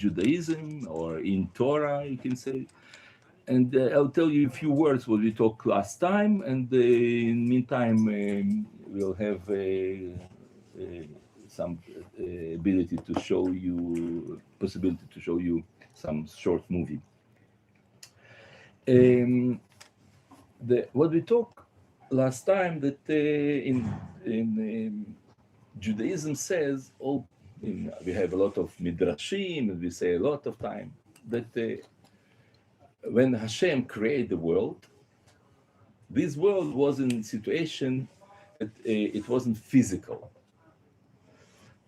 Judaism or in Torah, you can say. And I'll tell you a few words what we talked last time, and in the meantime, we'll have some ability to show you, possibility to show you some short movie. What we talked last time that in Judaism says we have a lot of midrashim, and we say a lot of time that when Hashem created the world, this world was in a situation that it wasn't physical.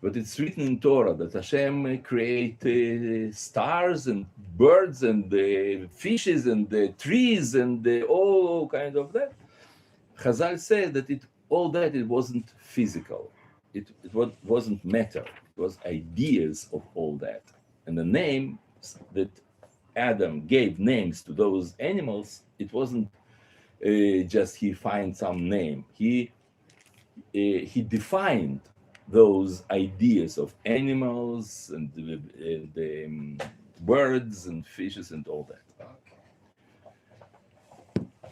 But it's written in Torah that Hashem created stars and birds and fishes and trees and all kind of that. Chazal said that all that it wasn't physical. It wasn't matter. It was ideas of all that. And the names that Adam gave names to those animals, it wasn't just he find some name. He defined those ideas of animals and the birds and fishes and all that.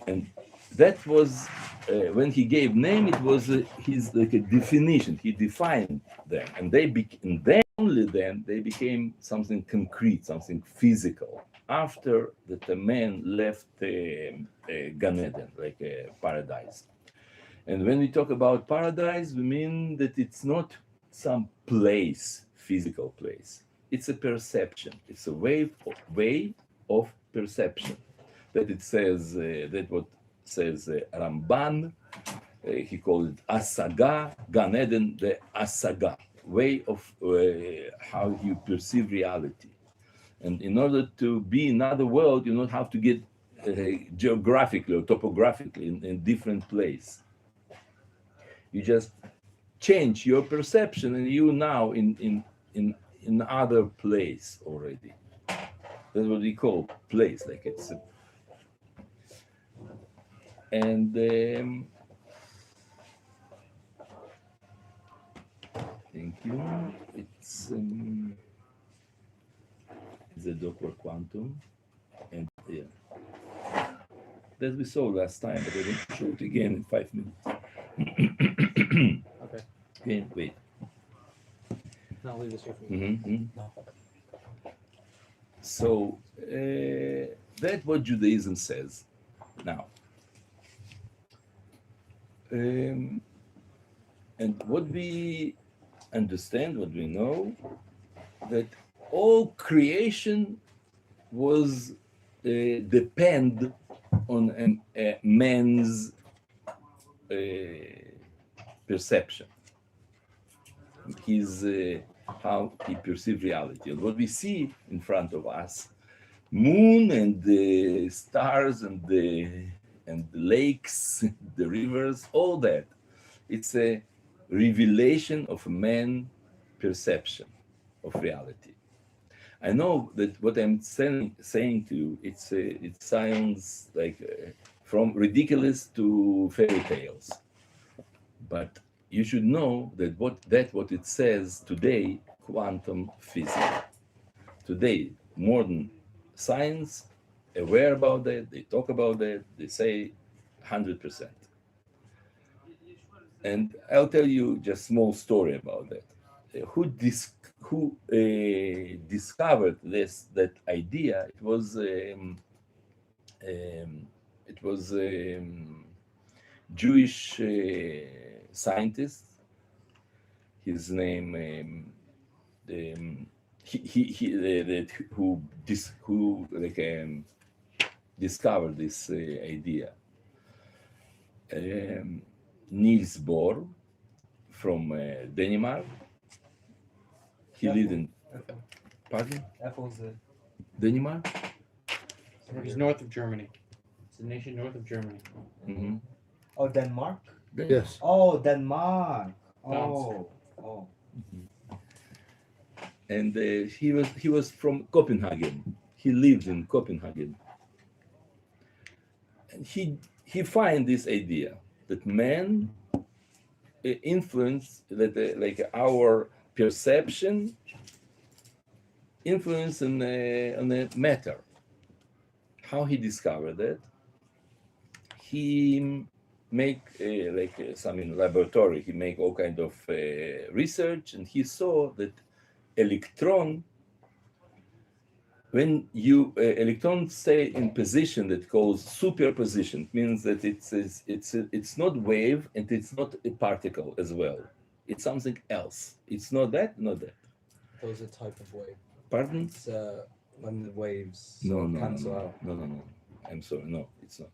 And that was when he gave name. It was his like a definition. He defined them, and only then they became something concrete, something physical. After that, the man left Gan Eden, like a paradise. And when we talk about paradise, we mean that it's not some place, physical place. It's a perception. It's a way of perception. That it says that what says Ramban. He called it Asaga, Gan Eden, the Asaga, way of how you perceive reality. And in order to be in another world, you don't have to get geographically or topographically in different place. You just change your perception, and you now in other place already. That's what we call place, like it's. And thank you. It's the Doppler quantum, and yeah, that we saw last time, but I want to show it again in 5 minutes. Okay. Okay, wait. No, leave this here for me. Mm-hmm. So that's what Judaism says. Now, and what we understand, what we know, that all creation was depend on a man's perception, his how he perceives reality. And what we see in front of us, moon and the stars and the lakes, the rivers, all that, it's a revelation of man's perception of reality. I know that what I'm saying to you, it sounds like from ridiculous to fairy tales, but you should know that what it says today, quantum physics. Today, modern science aware about that, they talk about that, they say 100%. And I'll tell you just a small story about that. Who discovered that idea? It was Jewish scientist. His name who discovered this idea. Niels Bohr from Denmark. He lived in. Pardon? Denmark. It's north of Germany. It's a nation north of Germany. Mm-hmm. Oh, Denmark? Yes. Oh, Denmark. Oh. Mm-hmm. And he was from Copenhagen. He lived in Copenhagen. And he find this idea that man influence that like our perception influence on the matter. How he discovered that? He make some in laboratory. He make all kind of research, and he saw that electron, when you electrons stay in position that calls superposition, means that it's not wave and it's not a particle as well. It's something else. It's not that, not that. Those are type of wave. Pardon? It's when the waves No, cancel out. no. I'm sorry. No, it's not.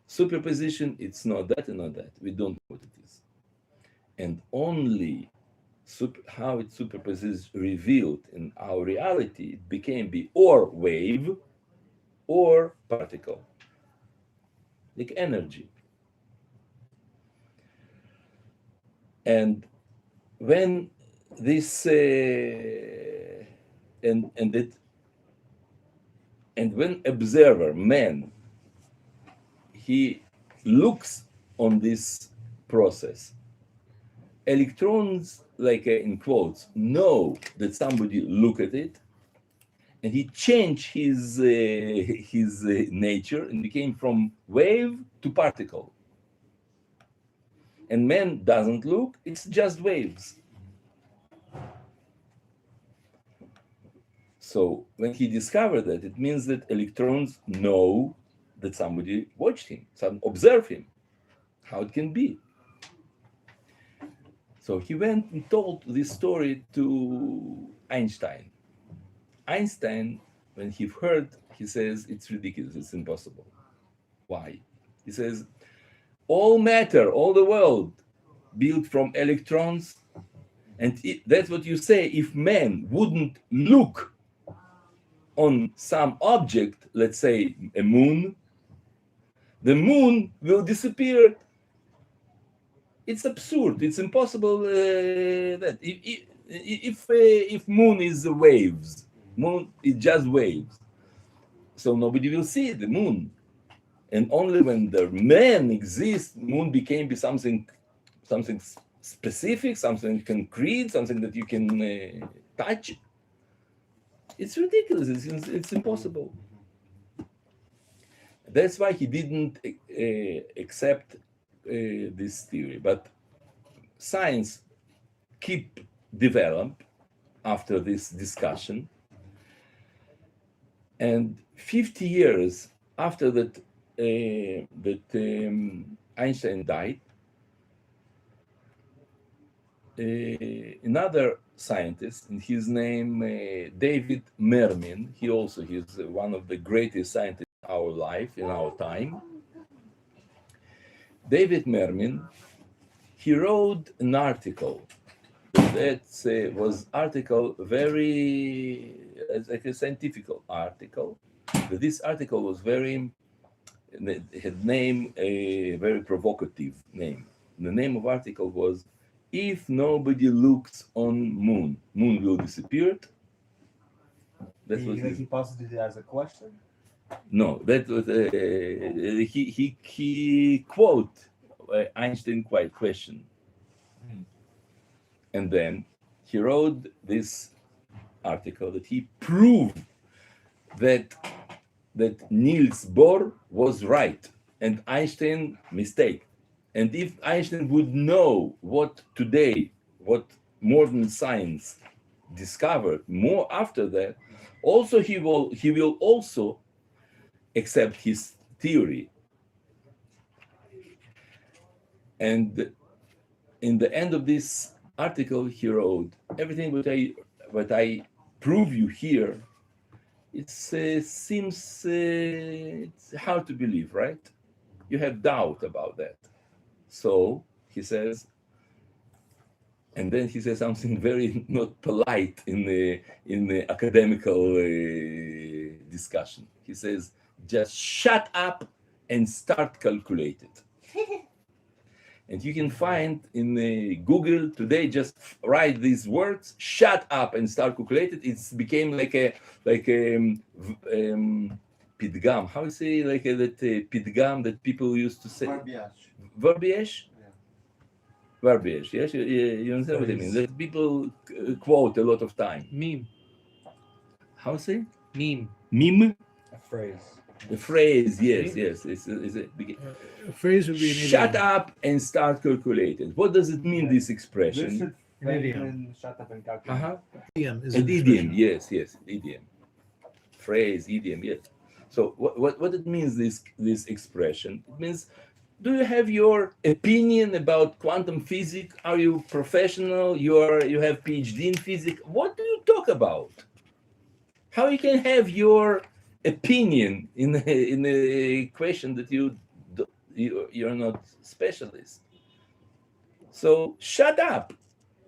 Superposition, it's not that and not that. We don't know what it is. And only how it superposes revealed in our reality, it became be or wave or particle, like energy. And when this and when observer man, he looks on this process, electrons, like in quotes, know that somebody look at it, and he changed his nature and became from wave to particle. And man doesn't look; it's just waves. So when he discovered that, it means that electrons know that somebody watched him, some observed him, how it can be. So he went and told this story to Einstein. Einstein, when he heard, he says, it's ridiculous, it's impossible. Why? He says, all matter, all the world, built from electrons, and that's what you say, if man wouldn't look on some object, let's say a moon, the moon will disappear. It's absurd. It's impossible that if moon is waves, moon is just waves. So nobody will see the moon, and only when the man exists, moon became something specific, something concrete, something that you can touch. It's ridiculous. It's impossible. That's why he didn't accept this theory. But science keep develop after this discussion. And 50 years after that, Einstein died, another scientist, and his name David Mermin. He's one of the greatest scientists in our life, in our time. David Mermin, he wrote an article that was article very like a scientific article. This article was had name a very provocative name. The name of article was, if nobody looks on moon, moon will disappear. That's what he posed it as a question. No, that was he quote Einstein question, and then he wrote this article that he proved that Niels Bohr was right and Einstein mistake. And if Einstein would know what modern science discovered more after that, also he will also accept his theory. And in the end of this article, he wrote, everything what I prove you here, it seems it's hard to believe, right? You have doubt about that. So he says, and then he says something very not polite in the academical discussion. He says, just shut up and start calculate it. And you can find in Google today, just write these words, shut up and start calculate it. It's became like a pidgam. How you say that pidgam that people used to say? Verbiage? Yeah. Verbiage, yes? You understand what I mean? That people quote a lot of time. Meme. how say? Meme. Meme? A phrase. The phrase, yes. It's A phrase would be an shut idiom. up and start calculating. What does it mean, this This expression? should An idiom. Feirman shut up and calculate. Uh-huh. Idiom is An an idiom, expression. yes, idiom. Phrase, idiom, yes. So what it means, this expression? It means, do you have your opinion about quantum physics? Are you professional? You have PhD in physics? What do you talk about? How you can have your opinion in a question that you're not specialist? So shut up,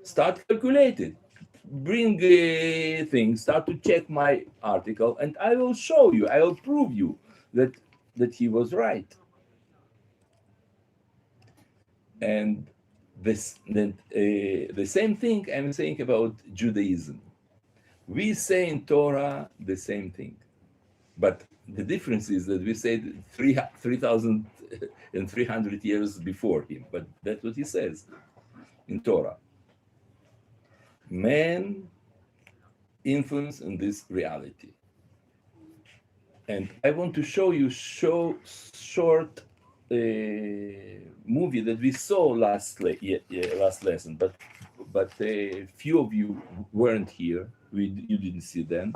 start calculating, bring things, start to check my article, and I will show you, I will prove you that he was right. And the same thing I'm saying about Judaism. We say in Torah the same thing, but the difference is that we said 3,300 years before him, but that's what he says in Torah. Man influence in this reality. And I want to show you short movie that we saw last lesson, but few of you weren't here. You didn't see them,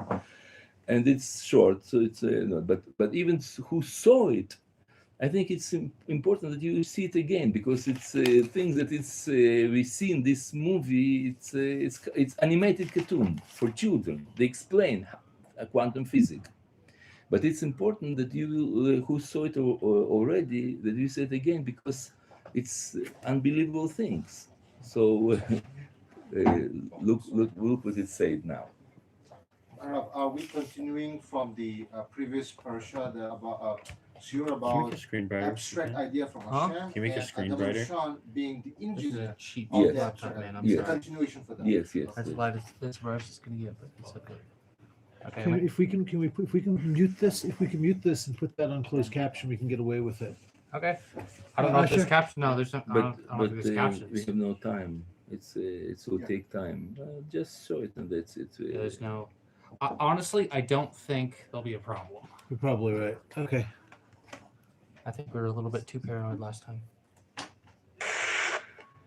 and it's short, so it's no, but even who saw it, I think it's important that you see it again, because it's things that we see in this movie. It's animated cartoon for children. They explain quantum physics. But it's important that you who saw it already, that you say it again, because it's unbelievable things. So look what it said now. Are we continuing from the previous parasha, shiur Can you about make a screen brighter? abstract idea from Huh? Hashem, Can you make a and screen Adam brighter? Rishon being the This is engineer a cheap of Yes. the laptop, abstract man. I'm idea? Yes. sorry. Continuation for that. Yes. That's why this rush is gonna get, but it's okay. Okay. Can we, if we can mute this, and put that on closed caption, we can get away with it. Okay. I don't know if there's Usher? caption. No, there's no. I But don't think there's we captions. have no time. It will take time. Just show it, and that's it. Yeah, there's no. Honestly, I don't think there'll be a problem. You're probably right. Okay. I think we were a little bit too paranoid last time.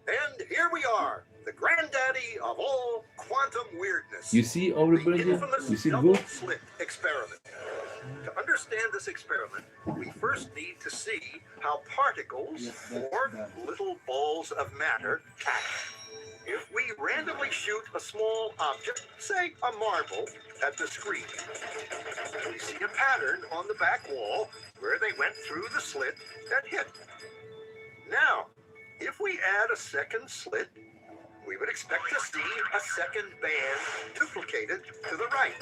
And here we are, the granddaddy of all quantum weirdness. You see, the everybody. infamous You see double good. slit experiment. To understand this experiment, we first need to see how particles, Yes, that's or that. little balls of matter, act. If we randomly shoot a small object, say a marble, at the screen, we see a pattern on the back wall where they went through the slit and hit. Now, if we add a second slit, we would expect to see a second band duplicated to the right.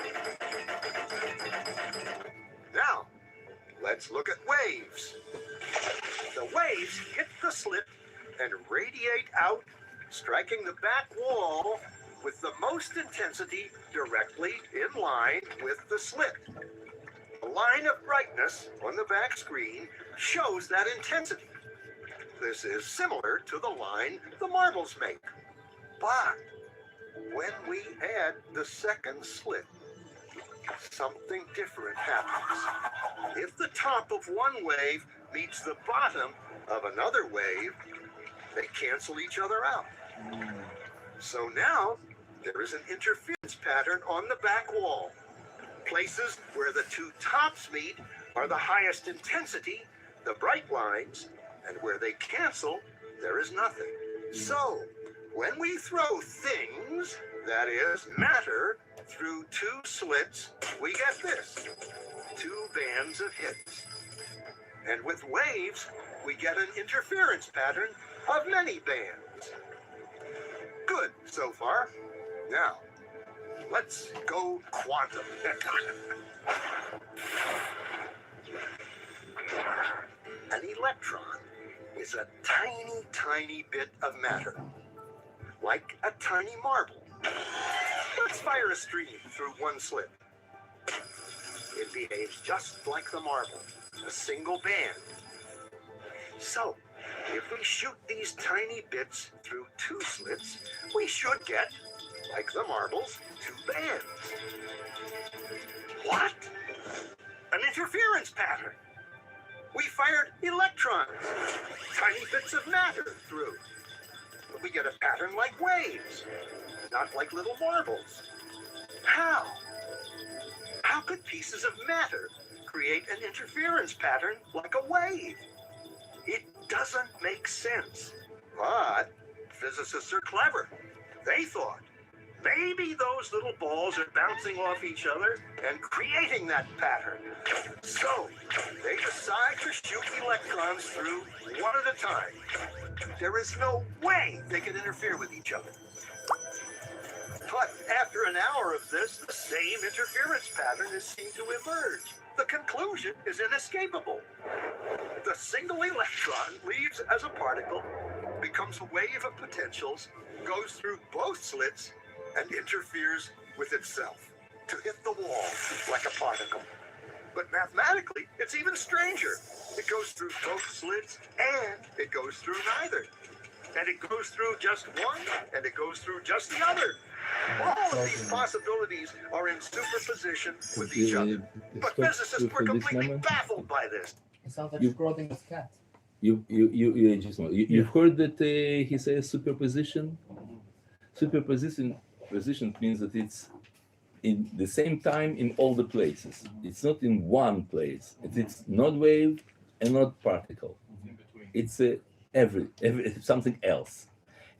Now, let's look at waves. The waves hit the slit and radiate out, striking the back wall with the most intensity directly in line with the slit. The line of brightness on the back screen shows that intensity. This is similar to the line the marbles make. But when we add the second slit, something different happens. If the top of one wave meets the bottom of another wave, they cancel each other out. So now there is an interference pattern on the back wall. Places where the two tops meet are the highest intensity, the bright lines, and where they cancel, there is nothing. So, when we throw things, that is, matter, through two slits, we get this, two bands of hits. And with waves, we get an interference pattern of many bands. Good so far. Now, let's go quantum. An electron is a tiny, tiny bit of matter, like a tiny marble. Let's fire a stream through one slit. It behaves just like the marble, a single band. So, if we shoot these tiny bits through two slits, we should get, like the marbles, two bands. What? An interference pattern. We fired electrons, tiny bits of matter through. But we get a pattern like waves, not like little marbles. How? How could pieces of matter create an interference pattern like a wave? It doesn't make sense. But physicists are clever. They thought, maybe those little balls are bouncing off each other and creating that pattern. So they decide to shoot electrons through one at a time. There is no way they can interfere with each other. But after an hour of this, the same interference pattern is seen to emerge. The conclusion is inescapable. The single electron leaves as a particle, becomes a wave of potentials, goes through both slits, and interferes with itself to hit the wall like a particle. But mathematically, it's even stranger. It goes through both slits and it goes through neither. And it goes through just one and it goes through just the other. All of these possibilities are in superposition with each other. But physicists were completely baffled by this. It sounds like You- Schrodinger's cat. You've heard that he says superposition. Superposition means that it's in the same time in all the places. It's not in one place. It's not wave and not particle. It's every something else.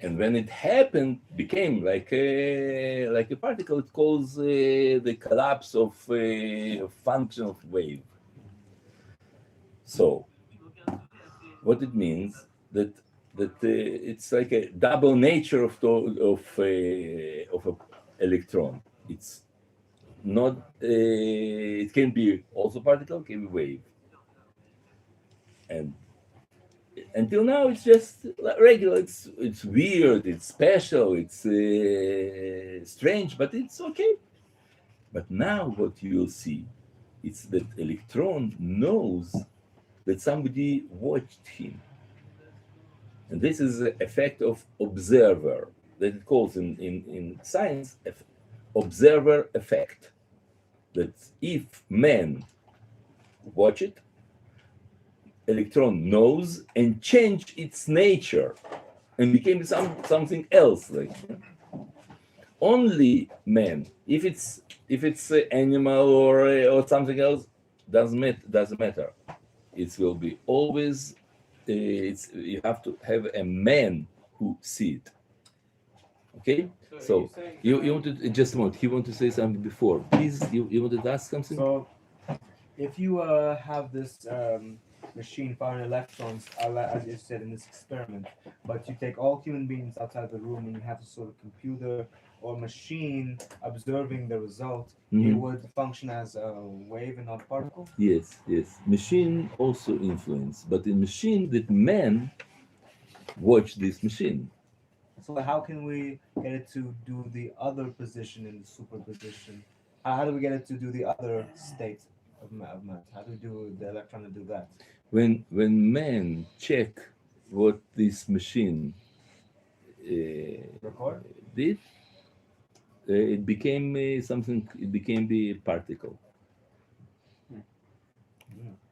And when it happened, became like a particle. It calls the collapse of a function of wave. So, what it means that it's like a double nature of an electron. It's not. It can be also particle, can be wave. And until now, it's just regular. It's weird. It's special. It's strange, but it's okay. But now, what you'll see, it's that electron knows that somebody watched him. And this is the effect of observer, that it calls in science observer effect. That if man watch it, electron knows and change its nature and became something else. Like only man, if it's an animal or something else, doesn't matter. It will be always. You have to have a man who see it. Okay. So you wanted just a moment. He wanted to say something before. Please, you wanted to ask something. So, if you have this machine firing electrons, as you said in this experiment, but you take all human beings outside the room and you have a sort of computer or machine observing the result, it would function as a wave and not a particle? Yes. Machine also influence, but in machine that man watch this machine. So how can we get it to do the other position in the superposition? How do we get it to do the other state of matter? How do we do the electron to do that? When man check what this machine Record? did, it became something. It became the particle.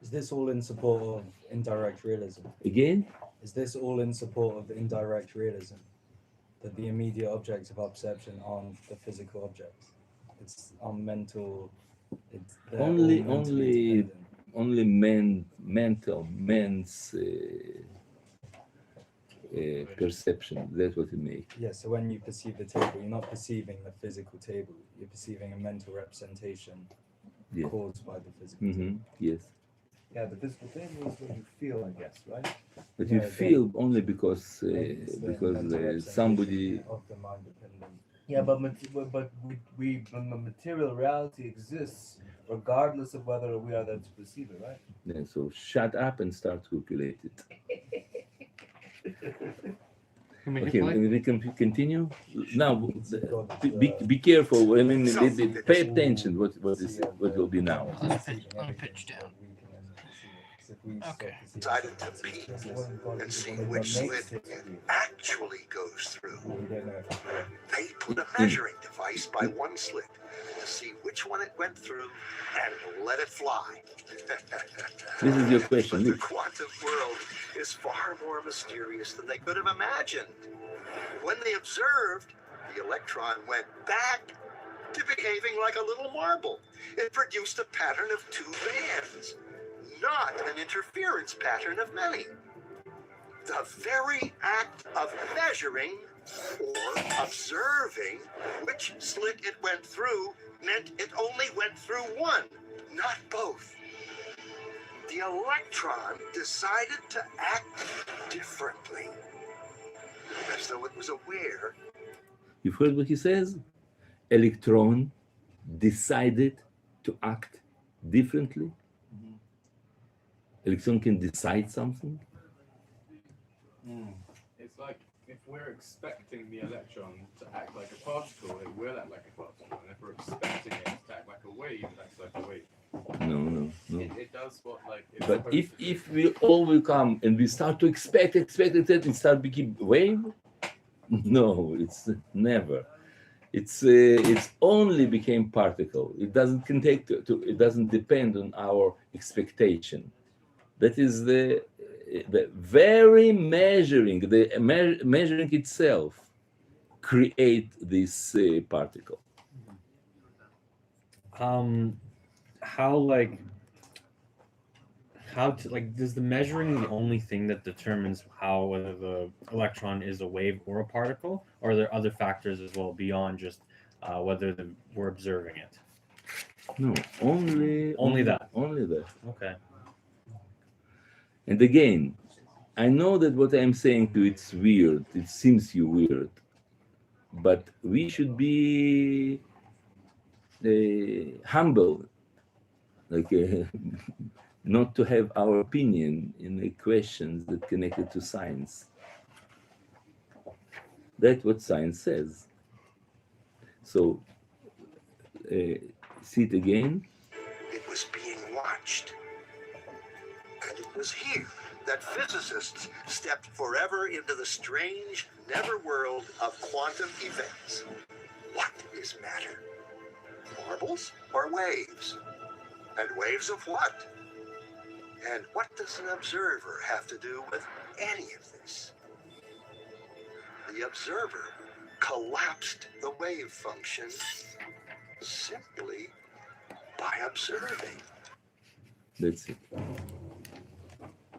Is this all in support of indirect realism? Again, Is this all in support of indirect realism? That the immediate objects of our perception aren't the physical objects. It's our mental. They're all Only- mentally dependent. only man's perception. That's what it makes. Yeah, so when you perceive the table, you're not perceiving the physical table. You're perceiving a mental representation Yeah. caused by the physical table. Yes, Yeah, the physical thing is what you feel, I guess, right? but you Yeah, feel only because It's the mental representation somebody. of the mind dependent. Yeah, but material reality exists regardless of whether we are there to perceive it, right? Yeah, so shut up and start calculate it. Okay, we can continue now. Be careful. I mean, pay attention. What will be now? Let me pitch down. If we stop Okay. to see Decided to it's peek expressive, and see what which makes slit it weird, actually goes through. we don't know if it's weird. They put a measuring device by one slit to see which one it went through and let it fly. This is your question. But the Look, quantum world is far more mysterious than they could have imagined. When they observed, the electron went back to behaving like a little marble. It produced a pattern of two bands, not an interference pattern of many. The very act of measuring or observing which slit it went through meant it only went through one, not both. The electron decided to act differently, as though it was aware. you've heard what he says? Electron decided to act differently. Electron can decide something. It's like if we're expecting the electron to act like a particle, it will act like a particle. And if we're expecting it to act like a wave, it acts like a wave. No. It does what like it's But supposed to. if we all will come and we start to expect, and start become wave, no, it's never. It's only became particle. It doesn't can take it doesn't depend on our expectation. That is the very measuring, measuring itself create this particle. Does the measuring the only thing that determines how whether the electron is a wave or a particle, or are there other factors as well beyond just whether we're observing it? No, only that. Only that. Okay. And again, I know that what I'm saying to you, it's weird. It seems you weird, but we should be humble, not to have our opinion in the questions that connected to science. That's what science says. So, see it again. It was being watched. And it was here that physicists stepped forever into the strange netherworld of quantum events. What is matter? Marbles or waves? And waves of what? And what does an observer have to do with any of this? The observer collapsed the wave function simply by observing. That's it.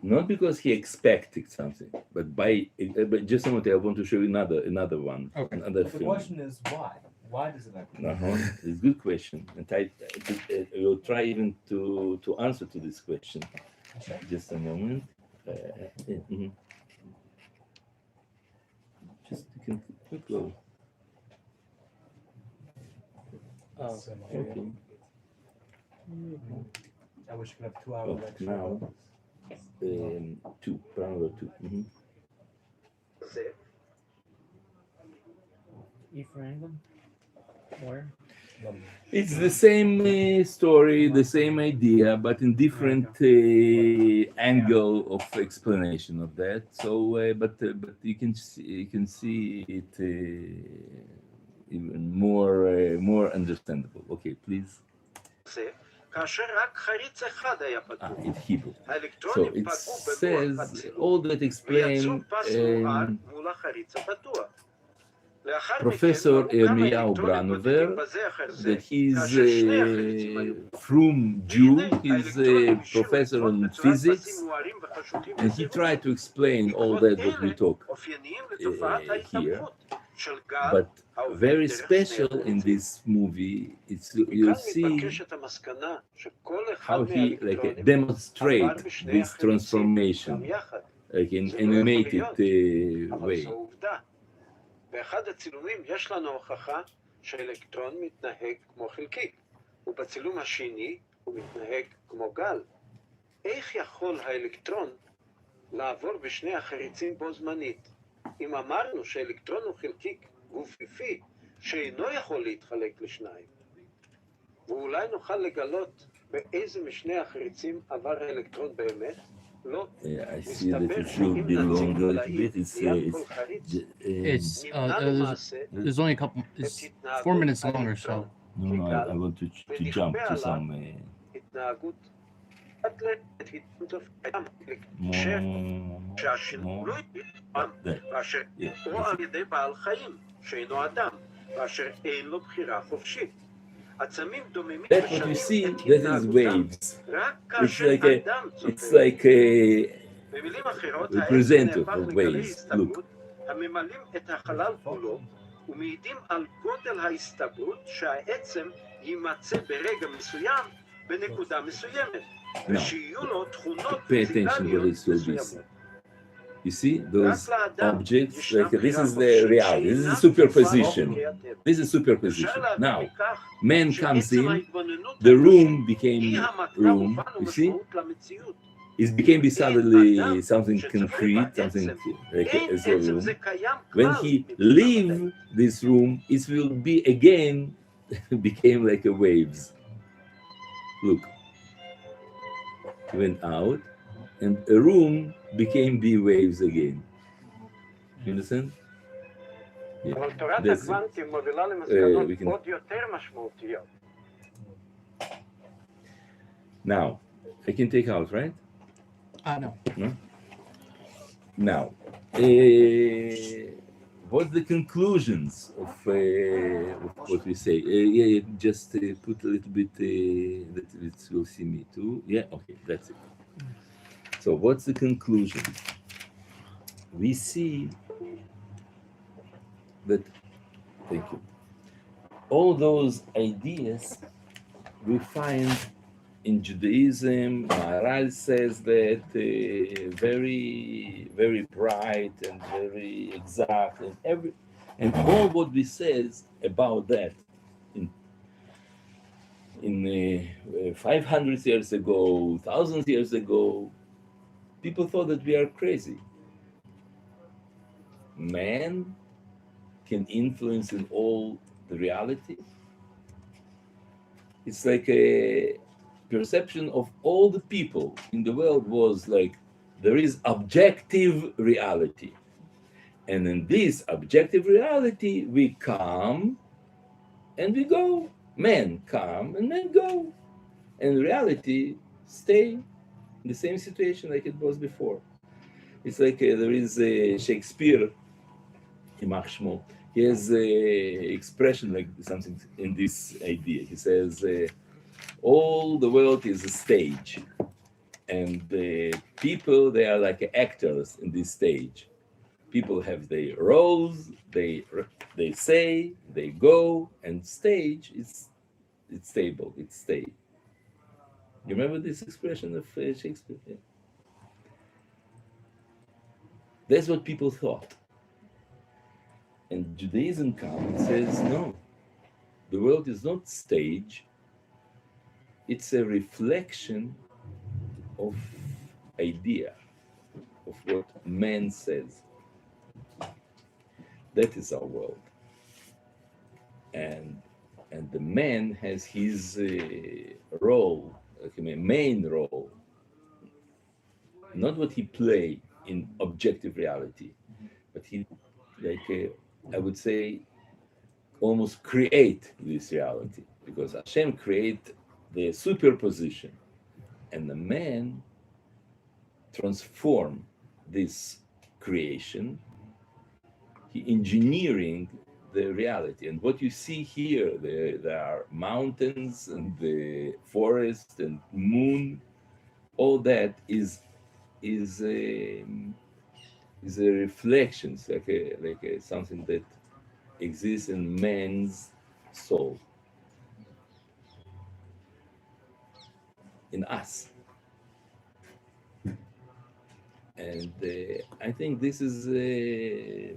Not because he expected something, but but just a moment, I want to show you another one. Okay. Another The film. question is why? Why does it happen? It's a good question, and I will try even to answer to this question. Okay. Just a moment. Mhm. Just you can quick go. So much Okay. I wish we could have 2 hours Oh, lecture. now, two, parameter two. Mhm. E for England? Where? It's the same story, the same idea, but in different angle of explanation of that. So, but you can see it even more understandable. Okay, please. In Hebrew. So it says all that explain. Professor Yirmiyahu Branover, that he's from Jew, he's a professor in physics, and he tried to explain all that what we talk here. But very special in this movie, you'll see how he demonstrate this transformation, in animated way. באחד הצילומים יש לנו הוכחה שאלקטרון מתנהג כמו חלקיק, ובצילום השני הוא מתנהג כמו גל. איך יכול האלקטרון לעבור בשני החריצים בו זמנית? אם אמרנו שאלקטרון הוא חלקיק גופיפי שאינו יכול להתחלק לשניים, ואולי נוכל לגלות באיזה משני החריצים עבר האלקטרון באמת? לא. Yeah, I see that it should be longer a little bit. It's It's נמנע למעשה there's only a couple. את It's התנהגות 4 minutes longer, האלקטרון so no, I want to jump to some התנהגות עד להתנהגות האדם more. שהשינוי ואשר הוא על ידי בעל חיים שאינו אדם ואשר אין לו בחירה חופשית. עצמים דוממים That what you see, that is waves. רק It's כאשר like a, אדם it's צופה. like a במילים אחרות, representative העץ of נהפך לגלי waves. הסתברות הממלאים את החלל כולו ומעידים על גודל ההסתברות שהעצם יימצא ברגע מסוים בנקודה מסוימת ושיהיו לו תכונות Pay attention what פיזיקליות it will be. מסוימות. You see those רק לאדם objects, ישנה like this בחירה is the חופשית reality. This שאינה is superposition. כפופה לחוקי This is הטבע. superposition. אפשר להבין Now, מכך man comes שעצם in, ההתבוננות the האנושית room became היא המתנה room. מובן You see, ומשמעות למציאות. it became suddenly something שצופה concrete, בעצם, something like אין as a עצם room. זה קיים When כלל he מבחינת leave this room, it will be again became like a waves. Look, he went out, and a room became be waves again. You understand? Yeah. אבל תורת That's it. הקוונטים מובילה למסקנות we can- עוד יותר משמעותיות. Now, I can take out, right? no. Now, what's the conclusions of what we say? Yeah, just put a little bit that it will see me too. Yeah, okay, that's it. So, what's the conclusion? We see that, thank you, all those ideas we find in Judaism. Maharal says that very, very bright and very exact, and all what we says about that in 500 years ago, thousands years ago, people thought that we are crazy. Man can influence in all the reality. It's like a perception of all the people in the world was like there is objective reality, and in this objective reality we come and we go. Men come and men go, and reality stay in the same situation like it was before. It's like there is Shakespeare, Shmo. He has a expression like something in this idea. He says, all the world is a stage, and the people, they are like actors in this stage. People have their roles, they say, they go, and stage it's stable, it's stay. You remember this expression of Shakespeare? Yeah. That's what people thought. And Judaism comes and says, no, the world is not stage, it's a reflection of idea, of what man says. That is our world. And the man has his role, like a main role, not what he play in objective reality, but he, like I would say, almost create this reality, because Hashem create the superposition, and the man transform this creation, he engineering the reality. And what you see here, there are mountains and the forest and moon, all that is a reflection, it's like a something that exists in man's soul, in us. And I think this is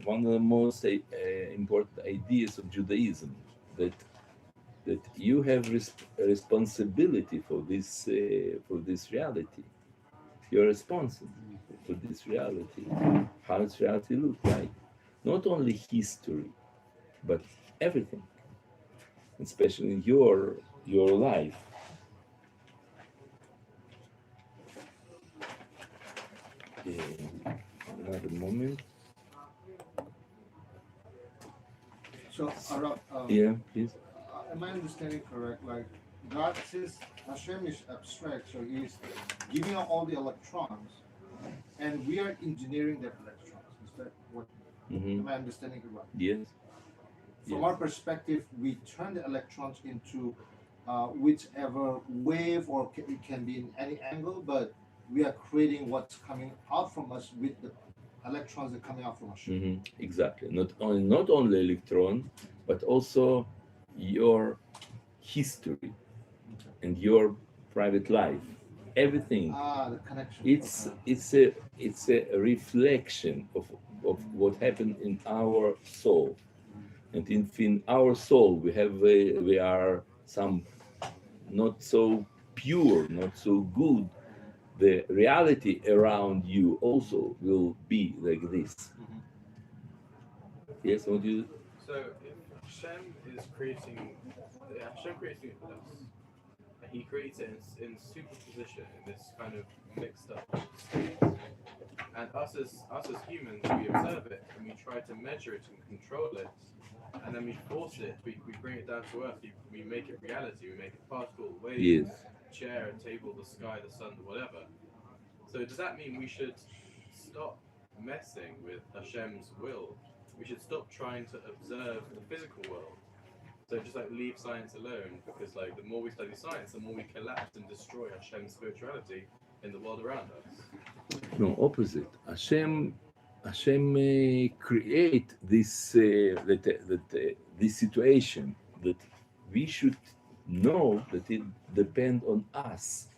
one of the most important ideas of Judaism, that you have a responsibility for this reality. You're responsible for this reality, how this reality looks like. Not only history, but everything, especially in your life. Another moment. So, Yeah, please. am I understanding correct? Like, God, since Hashem is abstract, so He's giving out all the electrons, and we are engineering the electrons. Is that what? Mm-hmm. Am I understanding it right? Yes. From Yes. our perspective, we turn the electrons into whichever wave, or it can be in any angle, but we are creating what's coming out from us with the electrons that are coming out from us. Mm-hmm. Exactly. Not only electron, but also your history and your private life. Everything. The connection. It's a reflection of what happened in our soul, and in our soul we are some not so pure, not so good. The reality around you also will be like this. Yes, what you? So if Hashem is creating, Hashem creating us, and He creates it in superposition, in this kind of mixed up state. And us as humans, we observe it and we try to measure it and control it, and then we force it. We bring it down to earth. We make it reality. We make it particle, wave, Yes. chair, table, the sky, the sun, whatever. So does that mean we should stop messing with Hashem's will? We should stop trying to observe the physical world. So just like leave science alone, because like the more we study science, the more we collapse and destroy Hashem's spirituality in the world around us. No, opposite. Hashem create this this situation that we should know that it depends on us.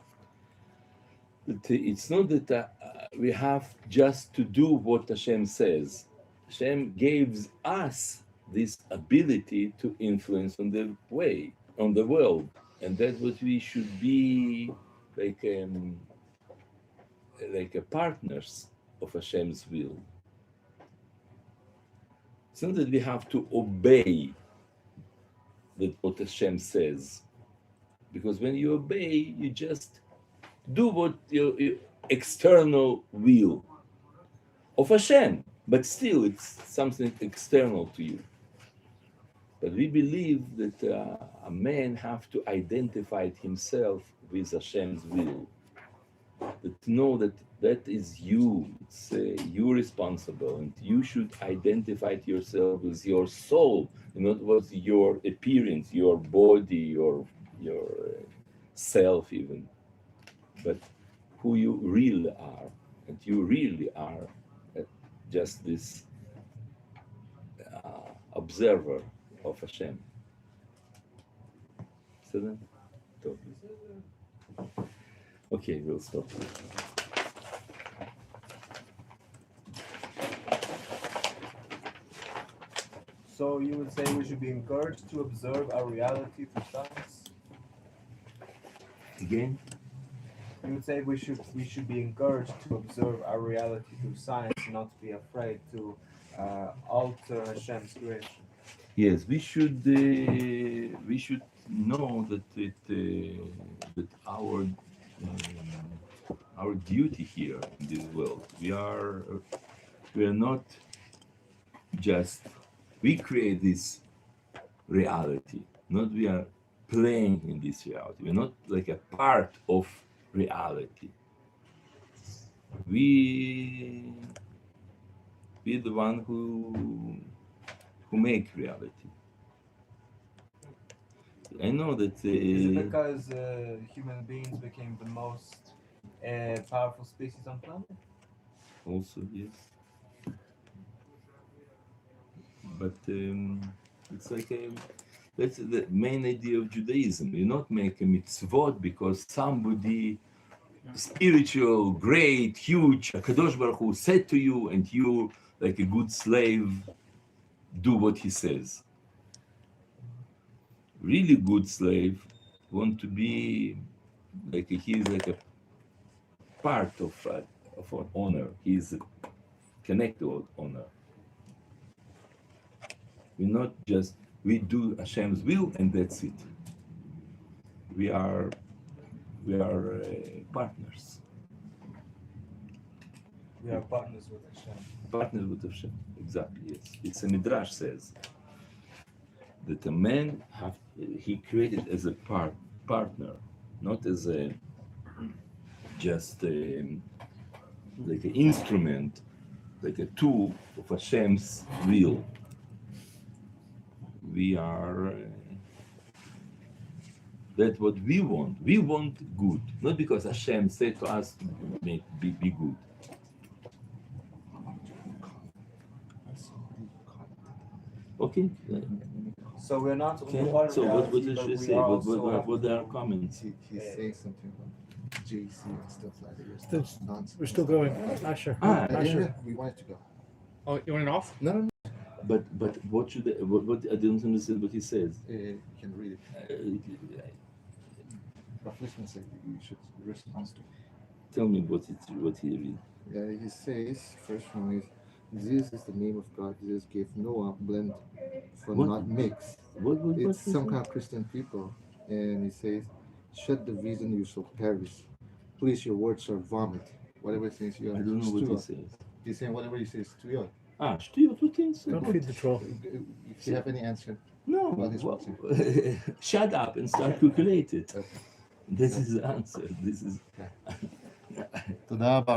That it's not that we have just to do what Hashem says. Hashem gives us this ability to influence on the world, and that's what we should be like a partners of Hashem's will. It's not that we have to obey what Hashem says, because when you obey, you just do what your external will of Hashem, but still it's something external to you. But we believe that a man have to identify himself with Hashem's will. That know that is you, it's you responsible, and you should identify yourself with your soul, not with your appearance, your body, your self even, but who you really are, and you really are just this observer of Hashem. So then, okay, we'll stop. So you would say we should be encouraged to observe our reality through science? Again? You would say we should be encouraged to observe our reality through science, not to be afraid to alter Hashem's creation. Yes, we should know that that our duty here in this world, we are not just we create this reality, not we are playing in this reality. We're not like a part of reality. We're the one who make reality. I know that. Is it because human beings became the most powerful species on planet? Also, yes. But it's like that's the main idea of Judaism. You not make a mitzvot because somebody spiritual, great, huge, Kadosh Baruch Hu said to you, and you, like a good slave, do what he says. Really good slave want to be like he's like a part of an honor. He's connected with honor. We're not just we do Hashem's will and that's it. We are partners. We are partners with Hashem. Partners with Hashem. Exactly, yes. It's a midrash says that a man he created as a partner, not as a just like an instrument, like a tool of Hashem's will. We are that's what we want. We want good, not because Hashem said to us to be good. Okay. So we're not Okay. only part of So what reality, did but she we say? also have What to are comments? He's saying something about JC and stuff like that. That's- Nonsense. We're still going. Asher. Ah, Asher. We wanted to go. Oh, you want it off? No. But what should what I don't understand what he says. You can read it. Reflection said you should respond to. Tell me what he read. Yeah, he says first one is this is the name of God. Jesus gave Noah blend for What? not mix. What It's he some said? kind of Christian people, and he says, "Shut the vision, you shall perish. Please, your words are vomit. Whatever things you I are." don't know what he says. He's saying whatever he says to you. Ah, Stewart, what he says? Don't feed the troll. If you have any answer, No, Well, he's well, watching. shut up and start calculate it. Okay. This is the answer. This is תודה רבה.